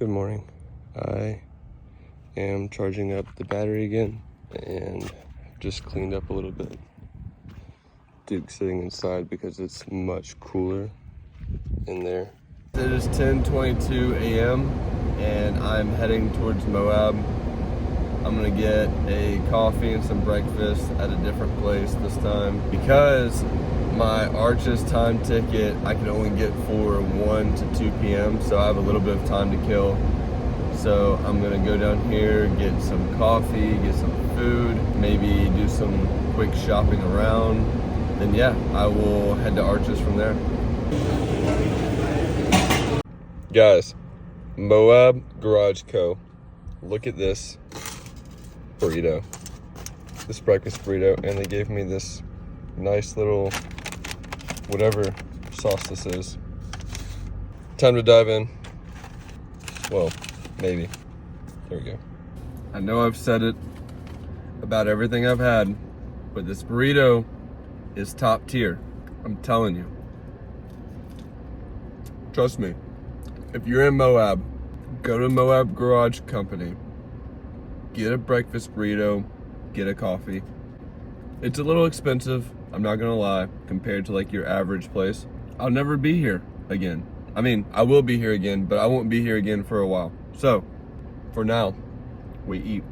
Good morning. I am charging up the battery again and just cleaned up a little bit. Duke's sitting inside because it's much cooler in there. It is 10:22 a.m. and I'm heading towards Moab. I'm gonna get a coffee and some breakfast at a different place this time because my Arches time ticket I can only get for 1 to 2 p.m. so I have a little bit of time to kill. So I'm gonna go down here, get some coffee, get some food, maybe do some quick shopping around. Then yeah, I will head to Arches from there. Guys, Moab Garage Co. Look at this burrito. This breakfast burrito, and they gave me this nice little whatever sauce this is. Time to dive in. Well, maybe. There we go. I know I've said it about everything I've had, but this burrito is top tier. I'm telling you. Trust me. If you're in Moab, go to Moab Garage Company. Get a breakfast burrito, get a coffee. It's a little expensive, I'm not gonna lie, compared to like your average place. I'll never be here again. I mean, I will be here again, but I won't be here again for a while. So, for now, we eat.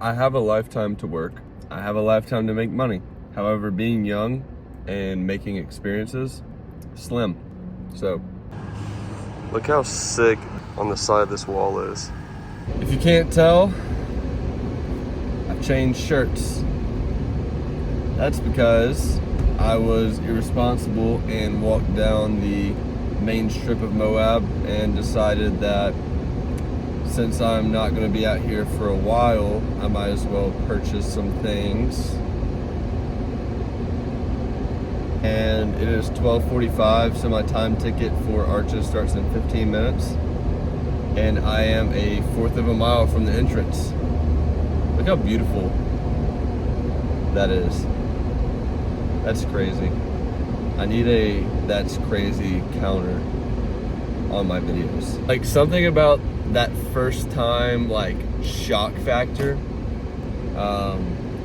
I have a lifetime to work. I have a lifetime to make money. However, being young and making experiences, slim. So, look how sick on the side this wall is. If you can't tell, I've changed shirts. That's because I was irresponsible and walked down the main strip of Moab and decided that since I'm not going to be out here for a while, I might as well purchase some things. And it is 12:45, so my time ticket for Arches starts in 15 minutes. And I am a fourth of a mile from the entrance. Look how beautiful that is. That's crazy. I need a that's crazy counter on my videos. Like something about that first time like shock factor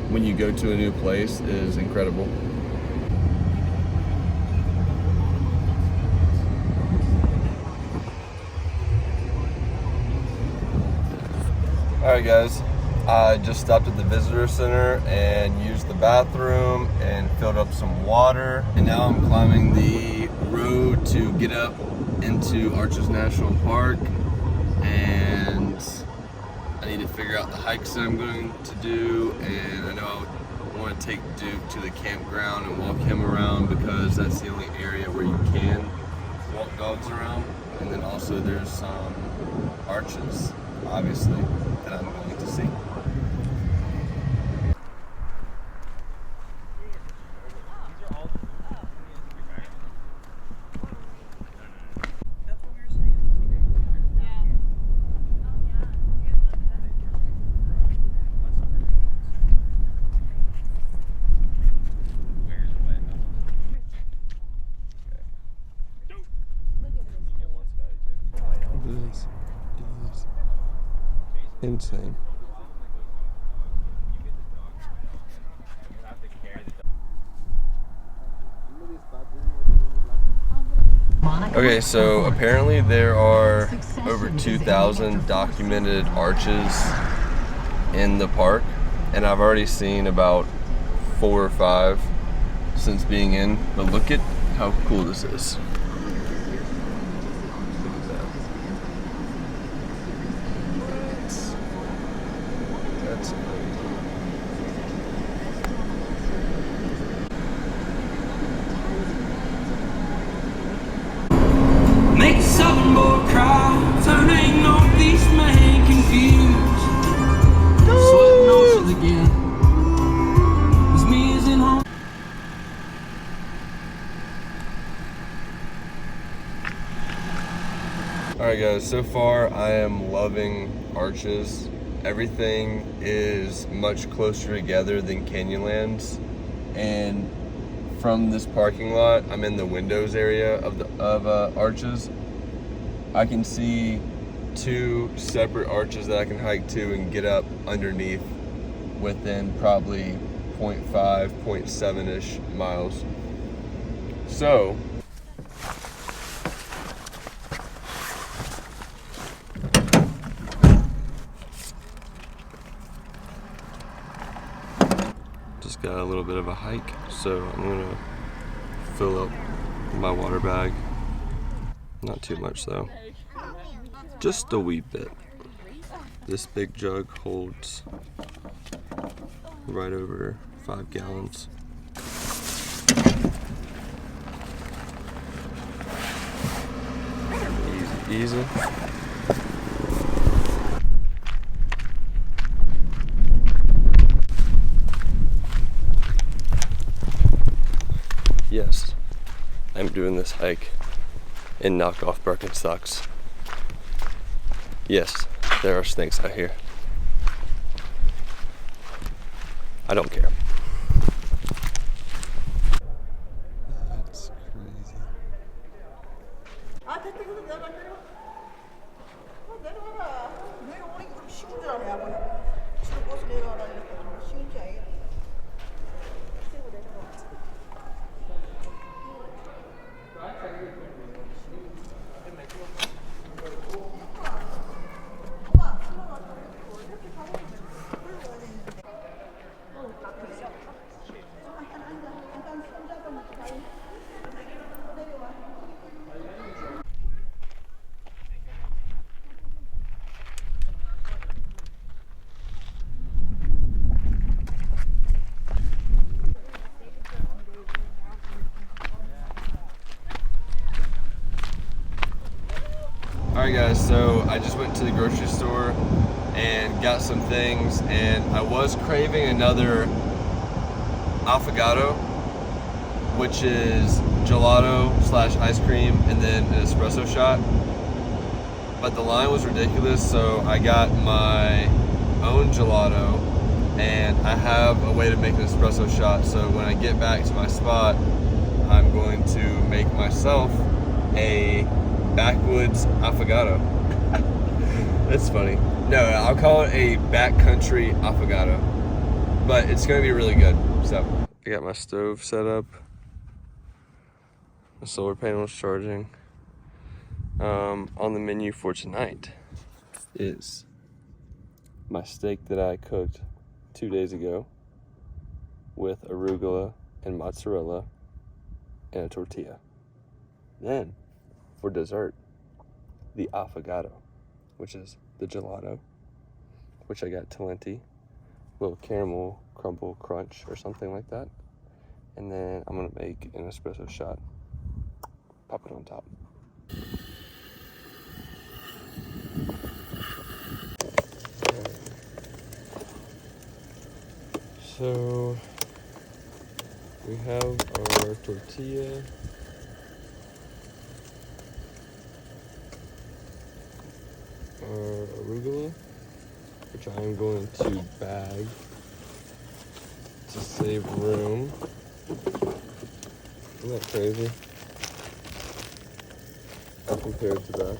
when you go to a new place is incredible. Alright guys, I just stopped at the visitor center and used the bathroom and filled up some water. And now I'm climbing the road to get up into Arches National Park. And I need to figure out the hikes that I'm going to do. And I know I want to take Duke to the campground and walk him around because that's the only area where you can walk dogs around. And then also there's some arches, obviously, that I'm going to see. This is insane. Okay, so apparently there are over 2,000 documented arches in the park, and I've already seen about 4 or 5 since being in, but look at how cool this is. That's crazy. Make a southern boy cry, turning northeast man confused. Sweating oceans again. 'Cause me is in home. Alright guys, so far I am loving Arches. Everything is much closer together than Canyonlands, and from this parking lot I'm in the windows area of Arches, I can see 2 separate arches that I can hike to and get up underneath within probably 0.5, 0.7-ish miles. So, just got a little bit of a hike, so I'm gonna fill up my water bag. Not too much though, just a wee bit. This big jug holds right over 5 gallons. Easy, easy. Yes, I'm doing this hike in knockoff Birkenstocks. Yes, there are snakes out here. I don't care. That's crazy. Alright guys, so I just went to the grocery store and got some things, and I was craving another affogato, which is gelato / ice cream and then an espresso shot. But the line was ridiculous, so I got my own gelato, and I have a way to make an espresso shot, so when I get back to my spot, I'm going to make myself a backwoods affogato. That's funny. No, I'll call it a backcountry affogato, but it's gonna be really good. So I got my stove set up, the solar panel's charging. On the menu for tonight is my steak that I cooked 2 days ago with arugula and mozzarella and a tortilla. Then for dessert, the affogato, which is the gelato, which I got Talenti, little caramel crumble crunch or something like that. And then I'm gonna make an espresso shot, pop it on top. So we have our tortilla, our arugula, which I am going to bag to save room. Isn't that crazy? Compared to that.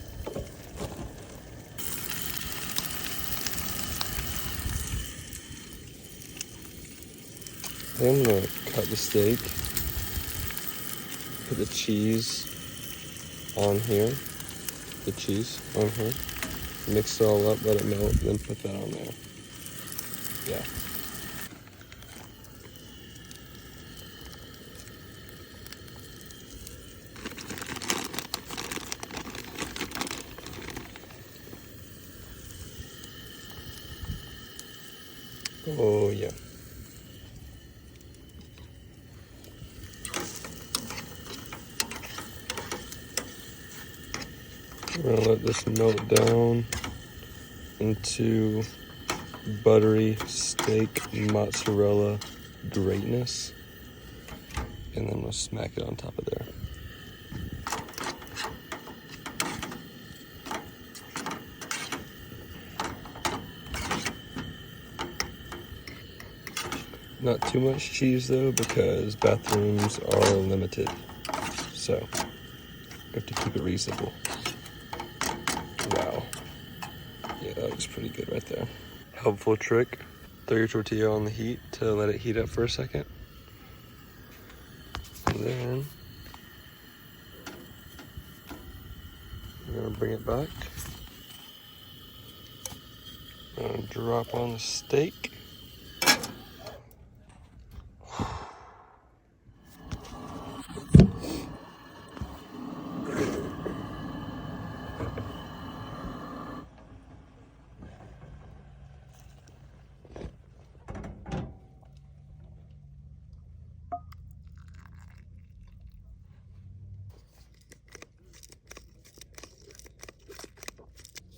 Then I'm gonna cut the steak, put the cheese on here, mix it all up, let it melt, then put that on there. Yeah. Oh yeah. We're gonna let this melt down into buttery steak mozzarella greatness, and then we'll smack it on top of there. Not too much cheese though, because bathrooms are limited, so we have to keep it reasonable. looks pretty good right there. Helpful trick, throw your tortilla on the heat to let it heat up for a second. And then we're gonna bring it back. And drop on the steak.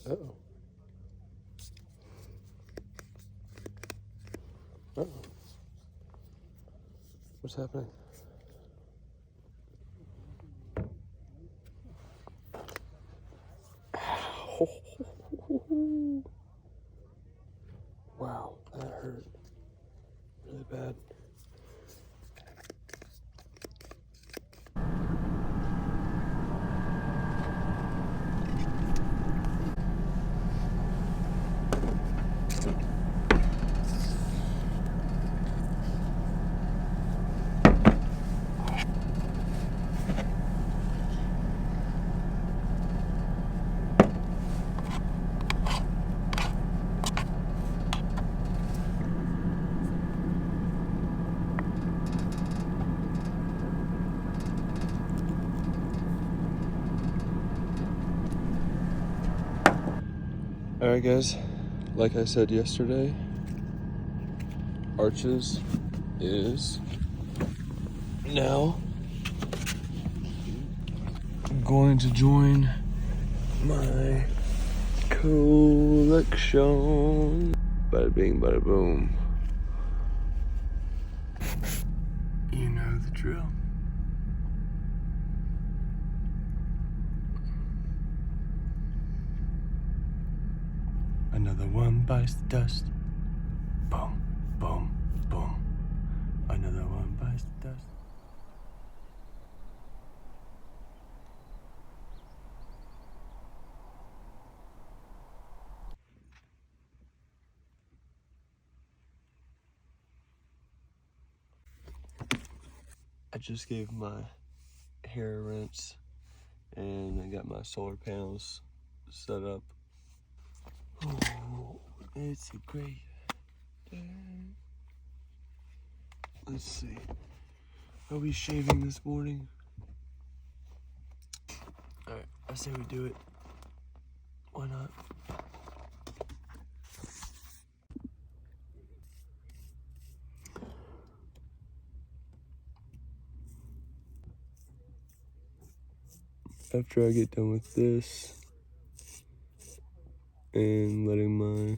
Uh-oh. Uh-oh. What's happening? Wow, that hurt really bad. Alright guys, like I said yesterday, Arches is now going to join my collection. Bada bing, bada boom. You know the drill. Another one bites the dust. Boom, boom, boom. Another one bites the dust. I just gave my hair a rinse and I got my solar panels set up. Oh, it's a great day. Let's see. Are we shaving this morning? Alright, I say we do it. Why not? After I get done with this and letting my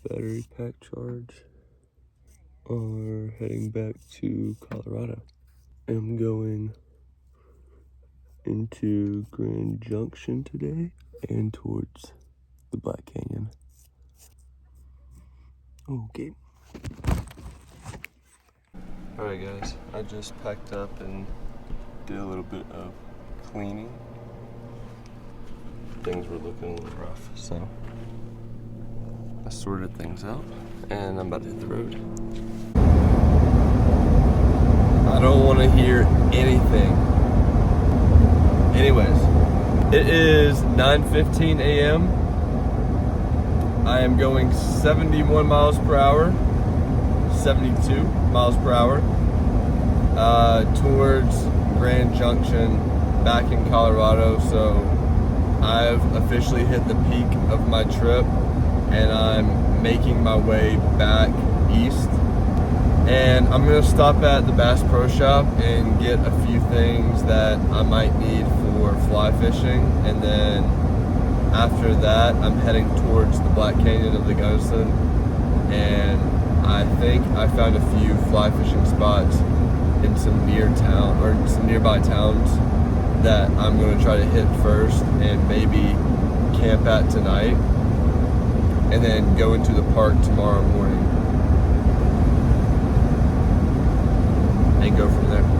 battery pack charge, are heading back to Colorado. I'm going into Grand Junction today and towards the Black Canyon. Okay. Alright guys, I just packed up and did a little bit of cleaning. Things were looking a little rough, so I sorted things out and I'm about to hit the road. I don't want to hear anything. Anyways, it is 9:15 a.m. I am going 71 miles per hour, 72 miles per hour, towards Grand Junction back in Colorado. So I've officially hit the peak of my trip and I'm making my way back east. And I'm gonna stop at the Bass Pro Shop and get a few things that I might need for fly fishing. And then after that, I'm heading towards the Black Canyon of the Gunnison. And I think I found a few fly fishing spots in some nearby towns that I'm gonna try to hit first and maybe camp at tonight. And then go into the park tomorrow morning and go from there.